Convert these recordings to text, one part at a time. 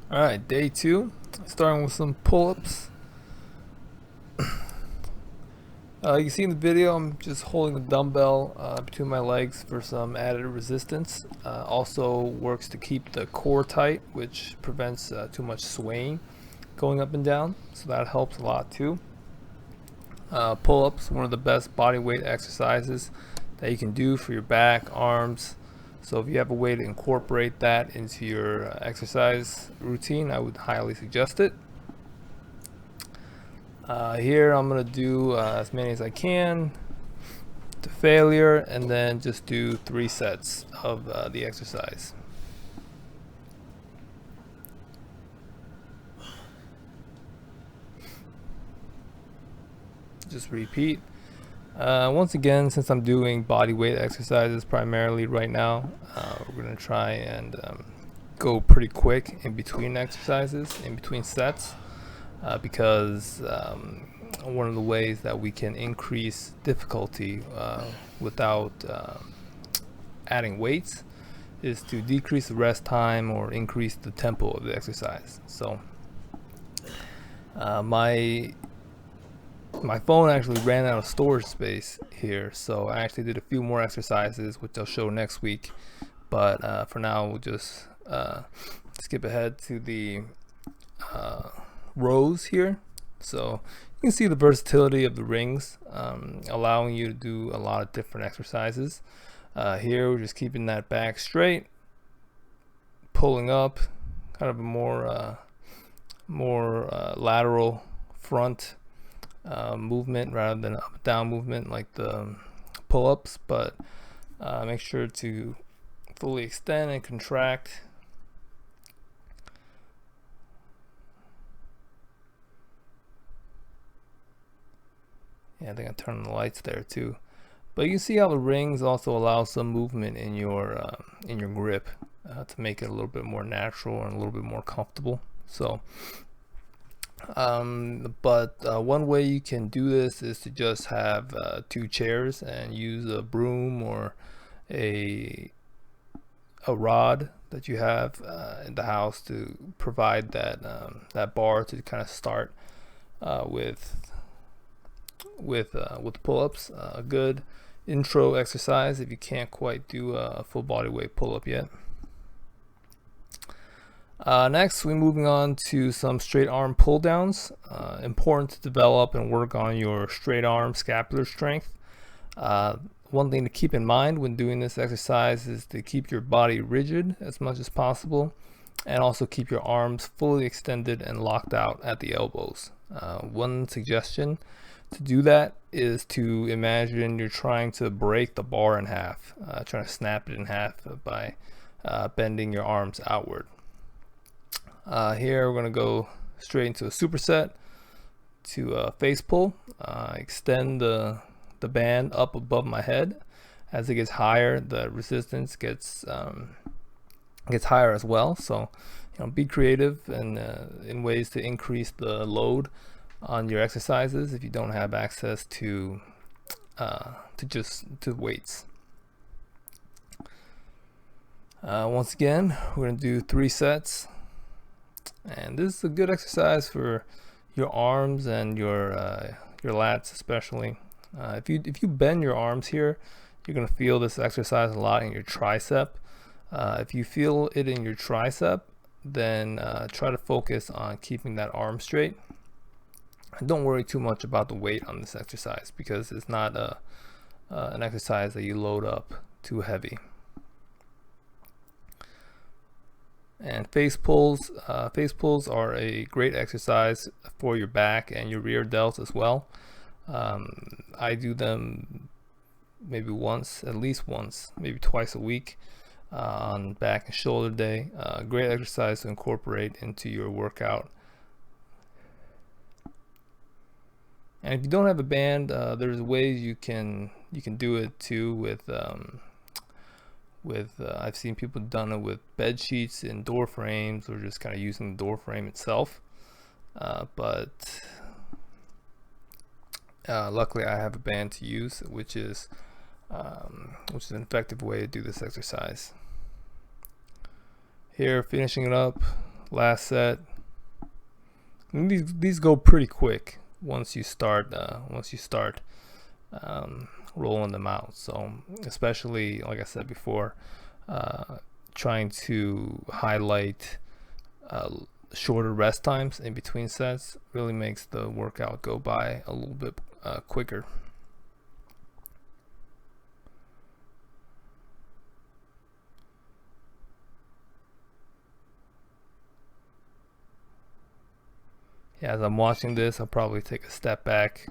Alright, day two, starting with some pull-ups. You can see in the video I'm just holding the dumbbell between my legs for some added resistance. Also works to keep the core tight, which prevents too much swaying going up and down, so that helps a lot too. Pull-ups, one of the best body weight exercises that you can do for your back, arms. So if you have a way to incorporate that into your exercise routine, I would highly suggest it. Here I'm going to do as many as I can to failure, and then just do 3 sets of the exercise. Just repeat. Once again, since I'm doing body weight exercises primarily right now, we're going to try and go pretty quick in between exercises, in between sets, because one of the ways that we can increase difficulty without adding weights is to decrease the rest time or increase the tempo of the exercise. So my phone actually ran out of storage space here, so I actually did a few more exercises, which I'll show next week. But for now, we'll just skip ahead to the rows here. So you can see the versatility of the rings, allowing you to do a lot of different exercises. Here we're just keeping that back straight, pulling up, kind of a more lateral front movement rather than up and down movement like the pull-ups, but make sure to fully extend and contract. Yeah, I think I turned on the lights there too. But you can see how the rings also allow some movement in your grip to make it a little bit more natural and a little bit more comfortable. So one way you can do this is to just have 2 chairs and use a broom or a rod that you have in the house to provide that bar to kind of start with pull-ups. A good intro exercise if you can't quite do a full body weight pull-up yet. Next, we're moving on to some straight arm pull downs. Important to develop and work on your straight arm scapular strength. One thing to keep in mind when doing this exercise is to keep your body rigid as much as possible, and also keep your arms fully extended and locked out at the elbows. One suggestion to do that is to imagine you're trying to break the bar in half, trying to snap it in half by bending your arms outward. Here we're going to go straight into a superset to face pull. Extend the band up above my head. As it gets higher, the resistance gets higher as well. So be creative and in ways to increase the load on your exercises if you don't have access to weights. Once again, we're going to do 3 sets. And this is a good exercise for your arms and your lats especially. If you bend your arms here, you're going to feel this exercise a lot in your tricep. If you feel it in your tricep, then try to focus on keeping that arm straight. And don't worry too much about the weight on this exercise because it's not an exercise that you load up too heavy. And face pulls are a great exercise for your back and your rear delts as well. I do them maybe at least once, maybe twice a week on back and shoulder day. Great exercise to incorporate into your workout. And if you don't have a band, there's ways you can do it too with I've seen people done it with bed sheets and door frames, or just kind of using the door frame itself. But luckily I have a band to use, which is an effective way to do this exercise. Here, finishing it up last set. And these go pretty quick once you start rolling them out. So especially, like I said before, trying to highlight shorter rest times in between sets really makes the workout go by a little bit quicker. Yeah, as I'm watching this, I'll probably take a step back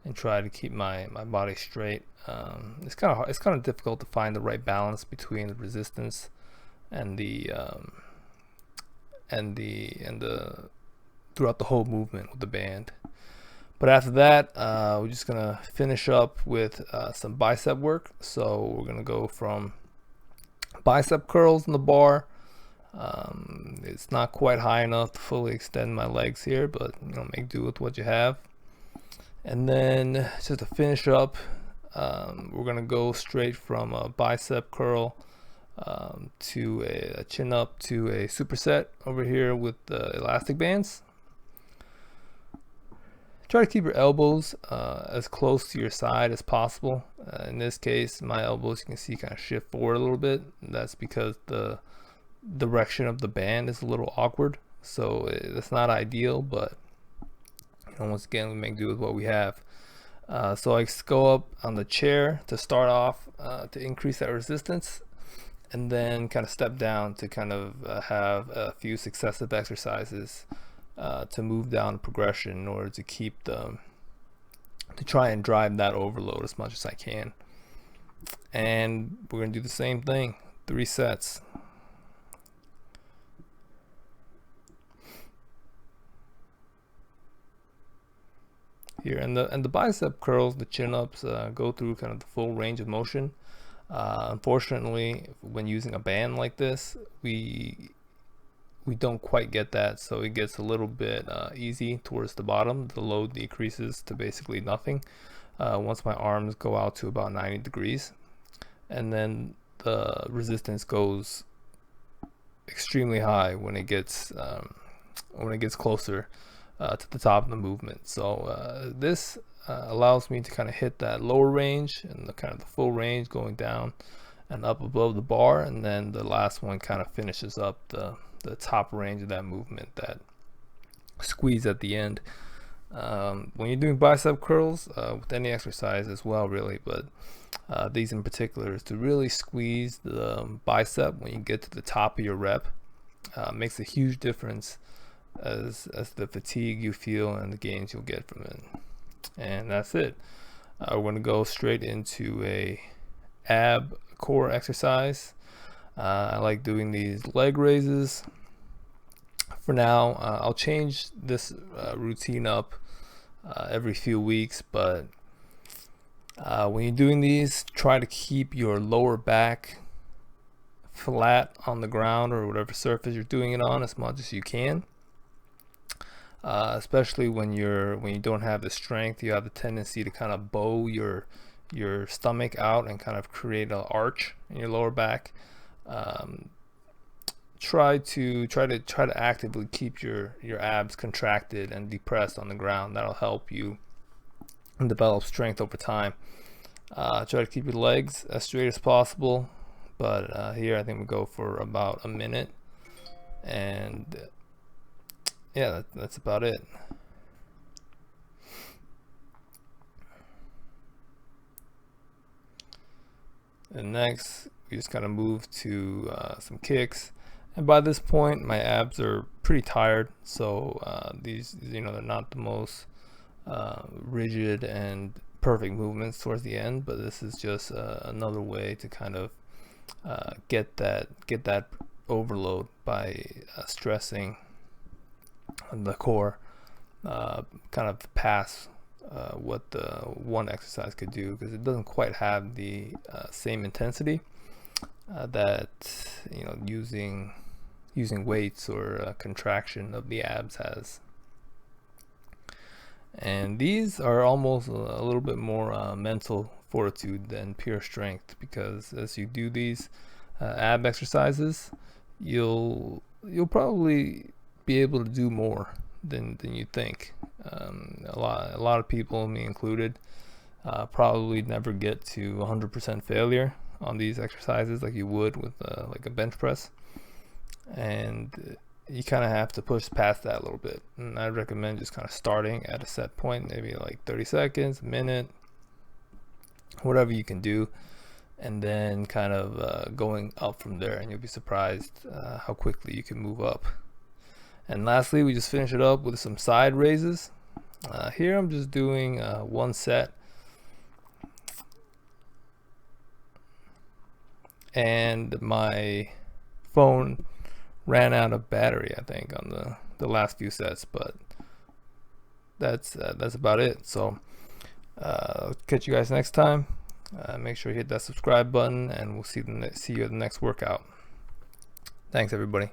and try to keep my body straight. It's kind of difficult to find the right balance between the resistance and the throughout the whole movement with the band. But after that, we're just gonna finish up with some bicep work. So we're gonna go from bicep curls in the bar. It's not quite high enough to fully extend my legs here, but make do with what you have. And then just to finish up, we're gonna go straight from a bicep curl to a chin up to a superset over here with the elastic bands. Try to keep your elbows as close to your side as possible. In this case, my elbows, you can see, kind of shift forward a little bit. That's because the direction of the band is a little awkward, so it's not ideal, but once again, we make do with what we have. So I go up on the chair to start off to increase that resistance, and then kind of step down to kind of have a few successive exercises to move down the progression in order to keep to try and drive that overload as much as I can. And we're gonna do the same thing, 3 sets. Here, and the bicep curls, the chin ups go through kind of the full range of motion. Unfortunately, when using a band like this, we don't quite get that, so it gets a little bit easy towards the bottom. The load decreases to basically nothing once my arms go out to about 90 degrees, and then the resistance goes extremely high when it gets closer to the top of the movement. So this allows me to kind of hit that lower range and the kind of the full range going down and up above the bar, and then the last one kind of finishes up the top range of that movement, that squeeze at the end. When you're doing bicep curls, with any exercise as well really, but these in particular, is to really squeeze the bicep when you get to the top of your rep. Makes a huge difference as the fatigue you feel and the gains you'll get from it. And that's it. We're going to go straight into a ab core exercise. I like doing these leg raises. For now, I'll change this routine up every few weeks, but when you're doing these, try to keep your lower back flat on the ground or whatever surface you're doing it on as much as you can. Especially when you don't have the strength, you have the tendency to kind of bow your stomach out and kind of create an arch in your lower back. Try to actively keep your abs contracted and depressed on the ground. That'll help you develop strength over time. Try to keep your legs as straight as possible, but here I think we'll go for about a minute, and yeah, that's about it. And next, we just kind of move to some kicks. And by this point, my abs are pretty tired, so these, they're not the most rigid and perfect movements towards the end, but this is just another way to kind of get that overload by stressing the core, kind of pass what the one exercise could do, because it doesn't quite have the same intensity that using weights or contraction of the abs has. And these are almost a little bit more mental fortitude than pure strength, because as you do these ab exercises, you'll you'll probably be able to do more than you think. A lot of people, me included, probably never get to 100% failure on these exercises like you would with like a bench press, and you kind of have to push past that a little bit. And I recommend just kind of starting at a set point, maybe like 30 seconds, a minute, whatever you can do, and then kind of going up from there, and you'll be surprised how quickly you can move up. And lastly, we just finish it up with some side raises. Here I'm just doing one set, and my phone ran out of battery, I think, on the last few sets, but that's about it. So catch you guys next time. Make sure you hit that subscribe button, and we'll see you at the next workout. Thanks, everybody.